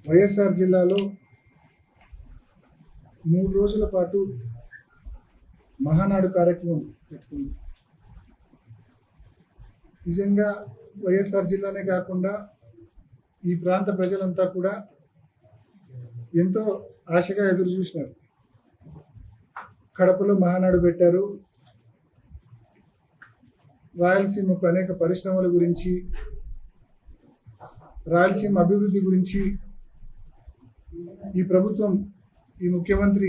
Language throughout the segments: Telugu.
వైఎస్ఆర్ జిల్లాలో 3 రోజుల పాటు మహానాడు కార్యక్రమం పెట్టుకుంది. నిజంగా వైఎస్ఆర్ జిల్లానే కాకుండా ఈ ప్రాంత ప్రజలంతా కూడా ఎంతో ఆశగా ఎదురు చూసినారు. కడపలో మహానాడు పెట్టారు. రాయలసీమకు అనేక పరిశ్రమల గురించి, రాయలసీమ అభివృద్ధి గురించి ఈ ప్రభుత్వం, ఈ ముఖ్యమంత్రి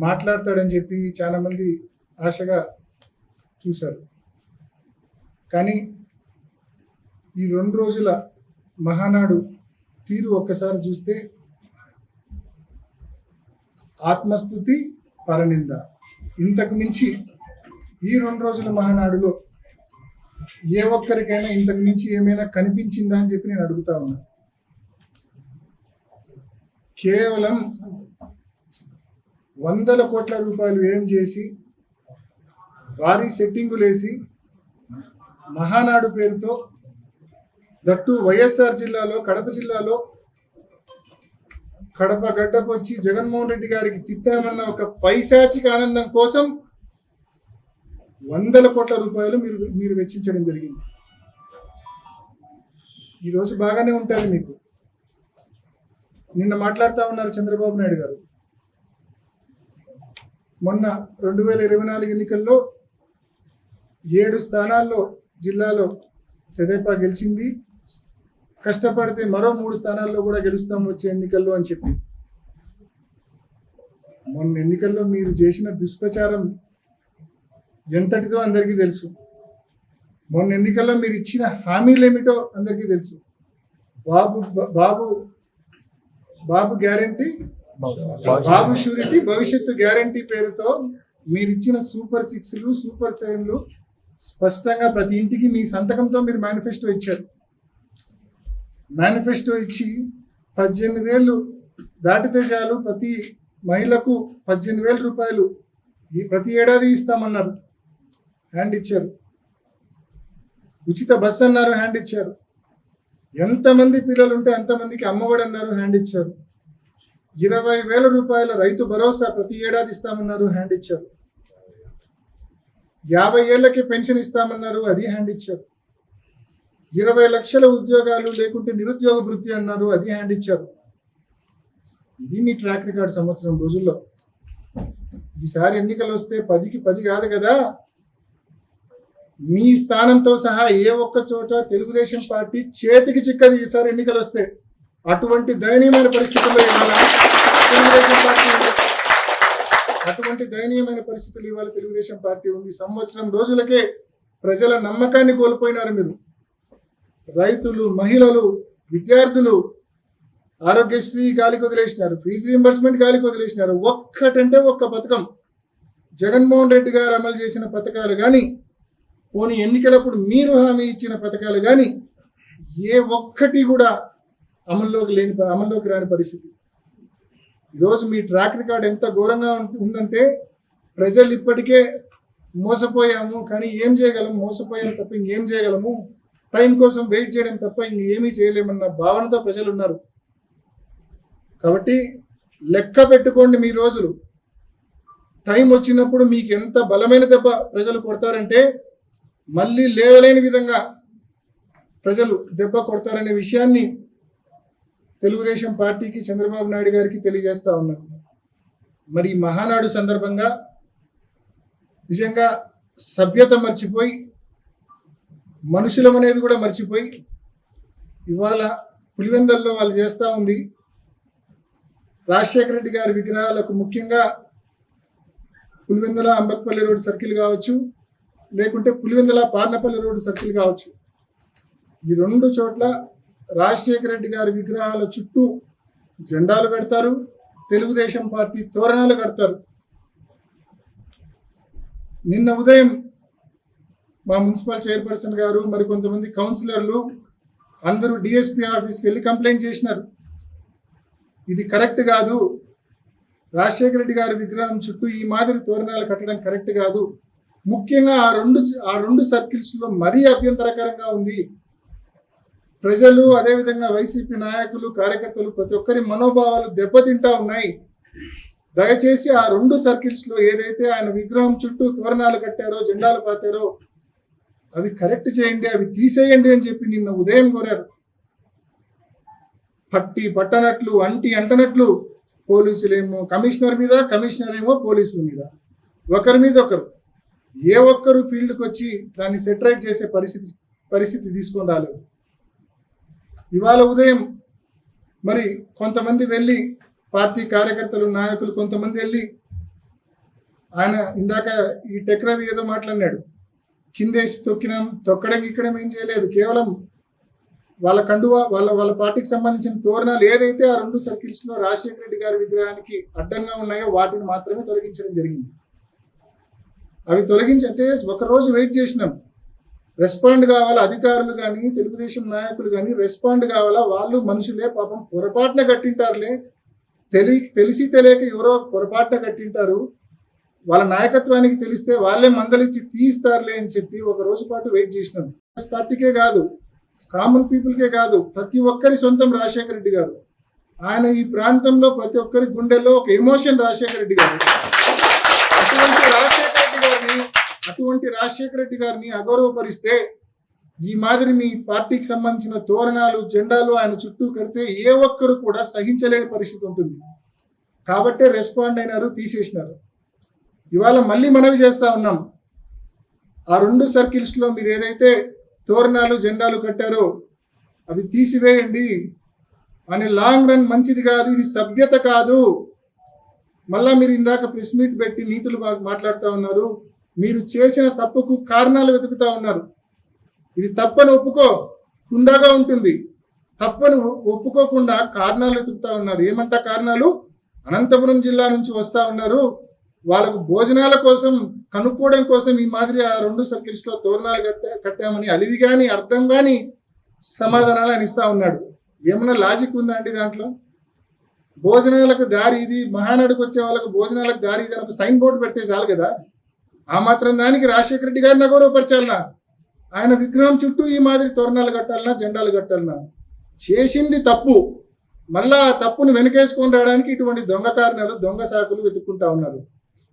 మాట్లాడతాడని చెప్పి చాలామంది ఆశగా చూశారు. కానీ ఈ 2 రోజుల మహానాడు తీరు ఒక్కసారి చూస్తే ఆత్మస్తుతి, పరనింద. ఇంతకు మించి ఈ 2 రోజుల మహానాడులో ఏ ఒక్కరికైనా ఇంతకు మించి ఏమైనా కనిపించిందా అని చెప్పి నేను అడుగుతా ఉన్నా. కేవలం 100 కోట్ల రూపాయలు వ్యయం చేసి భారీ సెట్టింగులేసి మహానాడు పేరుతో, దట్టు వైఎస్ఆర్ జిల్లాలో, కడప జిల్లాలో, కడప గడ్డకు వచ్చి జగన్మోహన్ రెడ్డి గారికి తిట్టామన్న ఒక పైశాచిక ఆనందం కోసం 100 కోట్ల రూపాయలు మీరు వెచ్చించడం జరిగింది. ఈరోజు బాగానే ఉంటుంది మీకు. నిన్న మాట్లాడుతూ ఉన్నారు చంద్రబాబు నాయుడు గారు. మొన్న 2024 ఎన్నికల్లో 7 స్థానాల్లో జిల్లాలో తెదేపా గెలిచింది. కష్టపడితే మరో 3 స్థానాల్లో కూడా గెలుస్తాం వచ్చే ఎన్నికల్లో అని చెప్పి. మొన్న ఎన్నికల్లో మీరు చేసిన దుష్ప్రచారం ఎంతటిదో అందరికీ తెలుసు. మొన్న ఎన్నికల్లో మీరు ఇచ్చిన హామీలు ఏమిటో అందరికీ తెలుసు. బాబు గ్యారంటీ, బాబు షూరిటీ, భవిష్యత్తు గ్యారంటీ పేరుతో మీరు ఇచ్చిన సూపర్ 6లు, సూపర్ 7లు స్పష్టంగా ప్రతి ఇంటికి మీ సంతకంతో మీరు మేనిఫెస్టో ఇచ్చారు. మేనిఫెస్టో ఇచ్చి 18 ఏళ్ళు దాటితే చాలు ప్రతి మహిళకు 18,000 రూపాయలు ప్రతి ఏడాది ఇస్తామన్నారు, హ్యాండ్ ఇచ్చారు. ఉచిత బస్సు అన్నారు, హ్యాండ్ ఇచ్చారు. ఎంతమంది పిల్లలు ఉంటే అంతమందికి అమ్మఒడి అన్నారు, హ్యాండ్ ఇచ్చారు. 20,000 రూపాయల రైతు భరోసా ప్రతి ఏడాది ఇస్తామన్నారు, హ్యాండ్ ఇచ్చారు. 50 ఏళ్లకి పెన్షన్ ఇస్తామన్నారు, అది హ్యాండ్ ఇచ్చారు. 20 లక్షల ఉద్యోగాలు లేకుంటే నిరుద్యోగ వృత్తి అన్నారు, అది హ్యాండ్ ఇచ్చారు. ఇది మీ ట్రాక్ రికార్డ్ సంవత్సరం రోజుల్లో. ఈసారి ఎన్నికలు వస్తే 10కి 10 కాదు కదా. మీ స్థానంతో సహా ఏ ఒక్క చోట తెలుగుదేశం పార్టీ చేతికి చిక్కది ఈసారి ఎన్నికలు వస్తే. అటువంటి దయనీయమైన పరిస్థితుల్లో ఇవాళ తెలుగుదేశం పార్టీ ఉంది. సంవత్సరం రోజులకే ప్రజల నమ్మకాన్ని కోల్పోయినారు మీరు. రైతులు, మహిళలు, విద్యార్థులు ఆరోగ్యశ్రీ గాలికి వదిలేసినారు, ఫీజు రీంబర్స్మెంట్ గాలికి వదిలేసినారు. ఒక్కటంటే ఒక్క పథకం జగన్మోహన్ రెడ్డి గారు అమలు చేసిన పథకాలు కానీ, పోనీ ఎన్నికలప్పుడు మీరు హామీ ఇచ్చిన పథకాలు కానీ ఏ ఒక్కటి కూడా అమల్లోకి రాని పరిస్థితి. ఈరోజు మీ ట్రాక్ రికార్డ్ ఎంత ఘోరంగా ఉందంటే ప్రజలు ఇప్పటికే మోసపోయాము, కానీ ఏం చేయగలము, మోసపోయాము తప్ప ఇంకేం చేయగలము, టైం కోసం వెయిట్ చేయడం తప్ప ఇంకేమీ చేయలేమన్న భావనతో ప్రజలు ఉన్నారు. కాబట్టి లెక్క పెట్టుకోండి మీ రోజులు. టైం వచ్చినప్పుడు మీకు ఎంత బలమైన దెబ్బ ప్రజలు కొడతారంటే మళ్ళీ లేవలేని విధంగా ప్రజలు దెబ్బ కొడతారనే విషయాన్ని తెలుగుదేశం పార్టీకి, చంద్రబాబు నాయుడు గారికి తెలియజేస్తా ఉన్నారు. మరి మహానాడు సందర్భంగా నిజంగా సభ్యత మర్చిపోయి, మనుషులం అనేది కూడా మర్చిపోయి ఇవాళ పులివెందల్లో వాళ్ళు చేస్తూ ఉంది. రాజశేఖర రెడ్డి గారి విగ్రహాలకు ముఖ్యంగా పులివెందల అంబక్పల్లి రోడ్ సర్కిల్ కావచ్చు, లేకుంటే పులివెందల పార్నపల్లి రోడ్ సర్కిల్ కావచ్చు, ఈ 2 చోట్ల రాజశేఖర రెడ్డి గారి విగ్రహాల చుట్టూ జెండాలు పెడతారు, తెలుగుదేశం పార్టీ తోరణాలు కడతారు. నిన్న ఉదయం మా మున్సిపల్ చైర్పర్సన్ గారు, మరి కొంతమంది కౌన్సిలర్లు అందరూ డిఎస్పీ ఆఫీస్కి వెళ్ళి కంప్లైంట్ చేసినారు. ఇది కరెక్ట్ కాదు, రాజశేఖర రెడ్డి గారి విగ్రహం చుట్టూ ఈ మాదిరి తోరణాలు కట్టడం కరెక్ట్ కాదు. ముఖ్యంగా ఆ రెండు సర్కిల్స్లో మరీ అభ్యంతరకరంగా ఉంది. ప్రజలు అదేవిధంగా వైసీపీ నాయకులు కార్యకర్తలు ప్రతి ఒక్కరి మనోభావాలు దెబ్బతింటా ఉన్నాయి. దయచేసి ఆ 2 సర్కిల్స్ లో ఏదైతే ఆయన విగ్రహం చుట్టూ తోరణాలు కట్టారో జెండాలు పాతారో అవి కరెక్ట్ చేయండి, అవి తీసేయండి అని చెప్పి నిన్న ఉదయం కోరారు. పట్టి పట్టనట్లు అంటనట్లు పోలీసులేమో కమిషనర్ మీద, కమిషనర్ ఏమో పోలీసుల మీద, ఒకరి మీద ఒకరు, ఏ ఒక్కరు ఫీల్డ్కి వచ్చి దాన్ని సెటరైట్ చేసే పరిస్థితి తీసుకొని రాలేదు. ఇవాళ ఉదయం మరి కొంతమంది వెళ్ళి పార్టీ కార్యకర్తలు నాయకులు కొంతమంది వెళ్ళి ఆయన ఇందాక ఈ టెక్రవి ఏదో మాట్లాడినాడు, కిందేసి తొక్కడం ఇక్కడం ఏం చేయలేదు. కేవలం వాళ్ళ కండువా వాళ్ళ పార్టీకి సంబంధించిన తోరణాలు ఏదైతే ఆ 2 సర్కిల్స్ లో రాజశేఖర రెడ్డి గారి విగ్రహానికి అడ్డంగా ఉన్నాయో వాటిని మాత్రమే తొలగించడం జరిగింది. అవి తొలగించంటే ఒక రోజు వెయిట్ చేసినాం. రెస్పాండ్ కావాలా అధికారులు కానీ తెలుగుదేశం నాయకులు కానీ రెస్పాండ్ కావాలా. వాళ్ళు మనుషులే, పాపం పొరపాటున కట్టింటారులే, తెలిసి తెలియక ఎవరో పొరపాటున కట్టింటారు, వాళ్ళ నాయకత్వానికి తెలిస్తే వాళ్ళే మందలిచ్చి తీస్తారులే అని చెప్పి ఒక రోజు పాటు వెయిట్ చేసినాం. పార్టీకే కాదు, కామన్ పీపుల్కే కాదు, ప్రతి ఒక్కరి సొంతం రాజశేఖర రెడ్డి గారు. ఆయన ఈ ప్రాంతంలో ప్రతి ఒక్కరి గుండెల్లో ఒక ఎమోషన్ రాజశేఖర రెడ్డి గారు. అటువంటి రాజశేఖర రెడ్డి గారిని అగౌరవపరిస్తే ఈ మాదిరి మీ పార్టీకి సంబంధించిన తోరణాలు జెండాలు ఆయన చుట్టూ కడితే ఏ ఒక్కరు కూడా సహించలేని పరిస్థితి ఉంటుంది. కాబట్టే రెస్పాండ్ అయినారు, తీసేసినారు. ఇవాళ మళ్ళీ మనవి చేస్తా ఉన్నాం, ఆ 2 సర్కిల్స్ లో మీరు ఏదైతే తోరణాలు జెండాలు కట్టారో అవి తీసివేయండి. అనే లాంగ్ రన్ మంచిది కాదు, ఇది సభ్యత కాదు. మళ్ళా మీరు ఇందాక ప్రెస్ మీట్ పెట్టి నీతులు మాట్లాడుతూ ఉన్నారు, మీరు చేసిన తప్పుకు కారణాలు వెతుకుతా ఉన్నారు. ఇది తప్పని ఒప్పుకో, హుందాగా ఉంటుంది. తప్పని ఒప్పుకోకుండా కారణాలు వెతుకుతా ఉన్నారు. ఏమంటా కారణాలు? అనంతపురం జిల్లా నుంచి వస్తా ఉన్నారు, వాళ్ళకు భోజనాల కోసం కనుక్కోవడం కోసం ఈ మాదిరి ఆ 2 సర్కిల్స్ లో తోరణాలు కట్టామని అలివి కానీ అర్థం కానీ సమాధానాలు అని ఇస్తా ఉన్నాడు. ఏమన్నా లాజిక్ ఉందా అండి దాంట్లో? భోజనాలకు దారి ఇది, మహానాడుకు వచ్చే వాళ్ళకు భోజనాలకు దారి ఇది అని ఒక సైన్ బోర్డు పెడితే చాలు కదా. ఆ మాత్రం దానికి రాజశేఖర రెడ్డి గారిని అగౌరవపరచాలనా? ఆయన విగ్రహం చుట్టూ ఈ మాదిరి తోరణాలు కట్టాలనా, జెండాలు కట్టాలనా? చేసింది తప్పు, మళ్ళా ఆ తప్పును వెనకేసుకొని రావడానికి ఇటువంటి దొంగ కారణాలు దొంగ సాకులు వెతుక్కుంటా ఉన్నారు.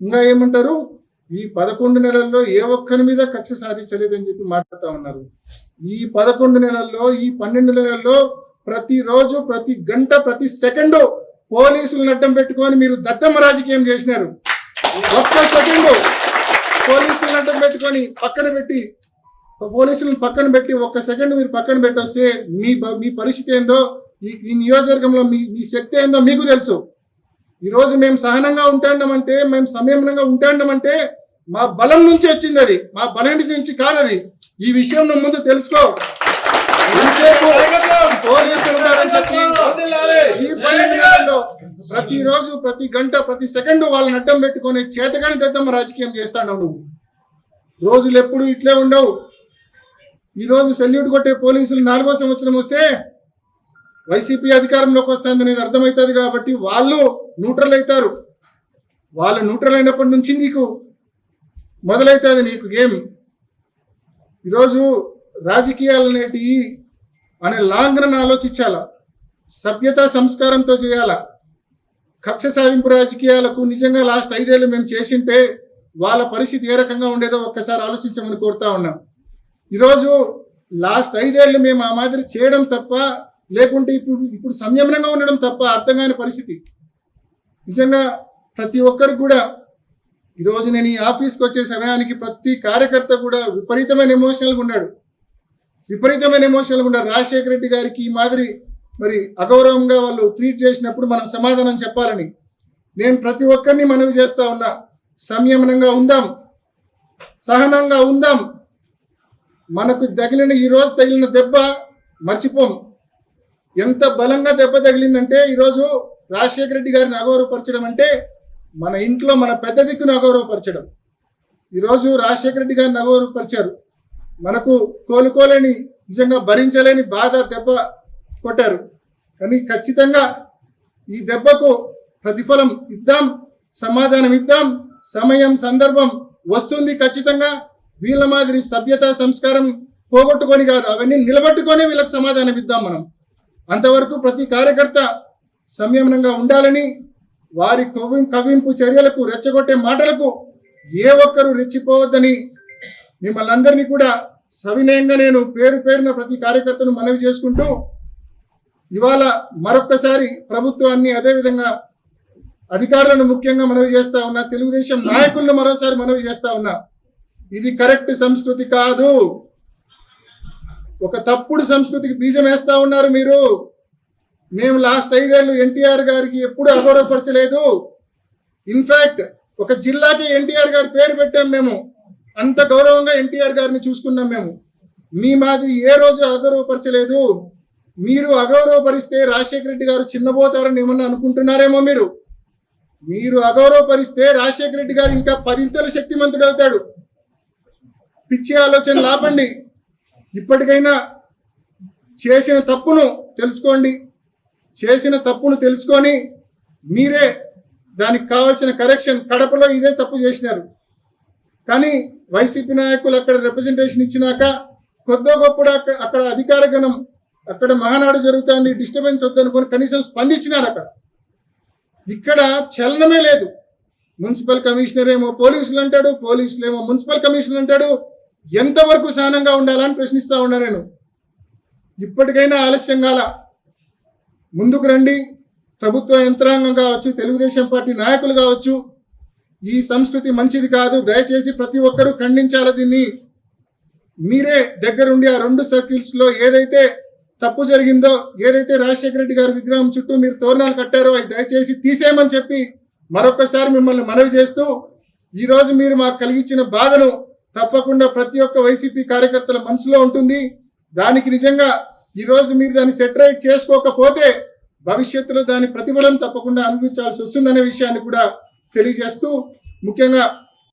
ఇంకా ఏమంటారు, ఈ 11 నెలల్లో ఏ ఒక్కరి మీద కక్ష సాధించలేదని చెప్పి మాట్లాడుతూ ఉన్నారు. ఈ 11 నెలల్లో ఈ 12 నెలల్లో ప్రతిరోజు ప్రతి గంట ప్రతి సెకండు పోలీసులను అడ్డం పెట్టుకొని మీరు దద్దమ్మ రాజకీయం చేసినారు. ఒక్క సెకండు పోలీసులను అడ్డం పెట్టుకొని పోలీసులను పక్కన పెట్టి ఒక్క సెకండ్ మీరు పక్కన పెట్టి వస్తే మీ పరిస్థితి ఏందో, ఈ నియోజకవర్గంలో మీ శక్తి ఏందో మీకు తెలుసు. ఈరోజు మేము సహనంగా ఉంటాండమంటే, మేము సంయమనంగా ఉంటాండమంటే మా బలం నుంచి వచ్చింది, అది మా బలం నుంచి కాదది. ఈ విషయం నువ్వు ముందు తెలుసుకో. ప్రతిరోజు ప్రతి గంట ప్రతి సెకండ్ వాళ్ళని అడ్డం పెట్టుకొని చేతగాని దద్దమ్మ రాజకీయం చేస్తాడు నువ్వు. రోజులు ఎప్పుడు ఇట్లే ఉండవు. ఈరోజు సెల్యూట్ కొట్టే పోలీసులు 4వ సంవత్సరం వస్తే వైసీపీ అధికారంలోకి వస్తుంది అనేది అర్థమవుతుంది కాబట్టి వాళ్ళు న్యూట్రల్ అవుతారు. వాళ్ళు న్యూట్రల్ అయినప్పటి నుంచి నీకు మొదలవుతుంది నీకు గేమ్. ఈరోజు రాజకీయాలు అనేటివి అనే లాంగ్ రన్ ఆలోచించాలా, సభ్యత సంస్కారంతో చేయాలా. కక్ష సాధింపు రాజకీయాలకు నిజంగా లాస్ట్ 5 ఏళ్ళు మేము చేసింటే వాళ్ళ పరిస్థితి ఏ రకంగా ఉండేదో ఒక్కసారి ఆలోచించమని కోరుతా ఉన్నాం. ఈరోజు లాస్ట్ 5 ఏళ్ళు మేము ఆ మాదిరి చేయడం తప్ప, లేకుంటే ఇప్పుడు సంయమనంగా ఉండడం తప్ప అర్థం కాని పరిస్థితి. నిజంగా ప్రతి ఒక్కరికి కూడా ఈరోజు నేను ఈ ఆఫీస్కి వచ్చే సమయానికి ప్రతి కార్యకర్త కూడా విపరీతమైన ఎమోషనల్గా ఉన్నాడు. రాజశేఖర రెడ్డి గారికి ఈ మాదిరి మరి అగౌరవంగా వాళ్ళు ట్రీట్ చేసినప్పుడు మనం సమాధానం చెప్పాలని నేను ప్రతి ఒక్కరిని మనవి చేస్తా ఉన్నా. సంయమనంగా ఉందాం, సహనంగా ఉందాం. మనకు ఈరోజు తగిలిన దెబ్బ మర్చిపోం. ఎంత బలంగా దెబ్బ తగిలిందంటే ఈరోజు రాజశేఖర రెడ్డి గారిని అగౌరవపరచడం అంటే మన ఇంట్లో మన పెద్ద దిక్కును అగౌరవపరచడం. ఈరోజు రాజశేఖర రెడ్డి గారిని అగౌరవపరిచారు. మనకు కోలుకోలేని, నిజంగా భరించలేని బాధ దెబ్బ కొట్టారు. కానీ ఖచ్చితంగా ఈ దెబ్బకు ప్రతిఫలం ఇద్దాం, సమాధానం ఇద్దాం. సమయం సందర్భం వస్తుంది ఖచ్చితంగా. వీళ్ళ మాదిరి సభ్యత సంస్కారం పోగొట్టుకొని కాదు, అవన్నీ నిలబెట్టుకొని వీళ్ళకి సమాధానం ఇద్దాం మనం. అంతవరకు ప్రతి కార్యకర్త సంయమనంగా ఉండాలని, వారి కవ్వింపు చర్యలకు, రెచ్చగొట్టే మాటలకు ఏ ఒక్కరూ రెచ్చిపోవద్దని మిమ్మల్ని అందరినీ కూడా సవినయంగా నేను పేరు పేరున ప్రతి కార్యకర్తను మనవి చేసుకుంటూ, ఇవాళ మరొక్కసారి ప్రభుత్వాన్ని, అదేవిధంగా అధికారులను ముఖ్యంగా మనవి చేస్తా ఉన్నా, తెలుగుదేశం నాయకులను మరోసారి మనవి చేస్తా ఉన్నా, ఇది కరెక్ట్ సంస్కృతి కాదు. ఒక తప్పుడు సంస్కృతికి బీజం వేస్తా ఉన్నారు మీరు. మేము లాస్ట్ 5 ఏళ్ళు ఎన్టీఆర్ గారికి ఎప్పుడు అగౌరవపరచలేదు. ఇన్ఫాక్ట్ ఒక జిల్లాకి ఎన్టీఆర్ గారి పేరు పెట్టాం మేము. అంత గౌరవంగా ఎన్టీఆర్ గారిని చూసుకున్నాం మేము. మీ మాదిరి ఏ రోజు అగౌరవపరచలేదు. మీరు అగౌరవపరిస్తే రాజశేఖర రెడ్డి గారు చిన్నబోతారని ఏమన్నా అనుకుంటున్నారేమో మీరు. మీరు అగౌరవపరిస్తే రాజశేఖర రెడ్డి గారు ఇంకా 10 ఇంతలు శక్తిమంతుడు అవుతాడు. పిచ్చి ఆలోచనలు ఆపండి. ఇప్పటికైనా చేసిన తప్పును తెలుసుకోండి. చేసిన తప్పును తెలుసుకొని మీరే దానికి కావాల్సిన కరెక్షన్. కడపలో ఇదే తప్పు చేసినారు, కానీ వైసీపీ నాయకులు అక్కడ రిప్రజెంటేషన్ ఇచ్చినాక కొద్దో గొప్పడు అక్కడ అధికార గణం, అక్కడ మహానాడు జరుగుతుంది, డిస్టర్బెన్స్ వద్దనుకొని కనీసం స్పందించినారు. అక్కడ ఇక్కడ చలనమే లేదు. మున్సిపల్ కమిషనర్ ఏమో పోలీసులు అంటాడు, పోలీసులు ఏమో మున్సిపల్ కమిషనర్ అంటాడు. ఎంతవరకు సహనంగా ఉండాలని ప్రశ్నిస్తా ఉన్నా నేను. ఇప్పటికైనా ఆలస్యం కాల, ముందుకు రండి. ప్రభుత్వ యంత్రాంగం కావచ్చు, తెలుగుదేశం పార్టీ నాయకులు కావచ్చు, ఈ సంస్కృతి మంచిది కాదు. దయచేసి ప్రతి ఒక్కరూ ఖండించాలి దీన్ని. మీరే దగ్గరుండి ఆ 2 సర్కిల్స్లో ఏదైతే తప్పు జరిగిందో, ఏదైతే రాజశేఖర రెడ్డి గారి విగ్రహం చుట్టూ మీరు తోరణాలు కట్టారో అది దయచేసి తీసేయమని చెప్పి మరొకసారి మిమ్మల్ని మనవి చేస్తూ, ఈరోజు మీరు మాకు కలిగించిన బాధను తప్పకుండా ప్రతి ఒక్క వైసీపీ కార్యకర్తల మనసులో ఉంటుంది. దానికి నిజంగా ఈరోజు మీరు దాన్ని సెటరేట్ చేసుకోకపోతే భవిష్యత్తులో దాని ప్రతిఫలం తప్పకుండా అనుభవించాల్సి వస్తుందనే విషయాన్ని కూడా తెలియజేస్తూ, ముఖ్యంగా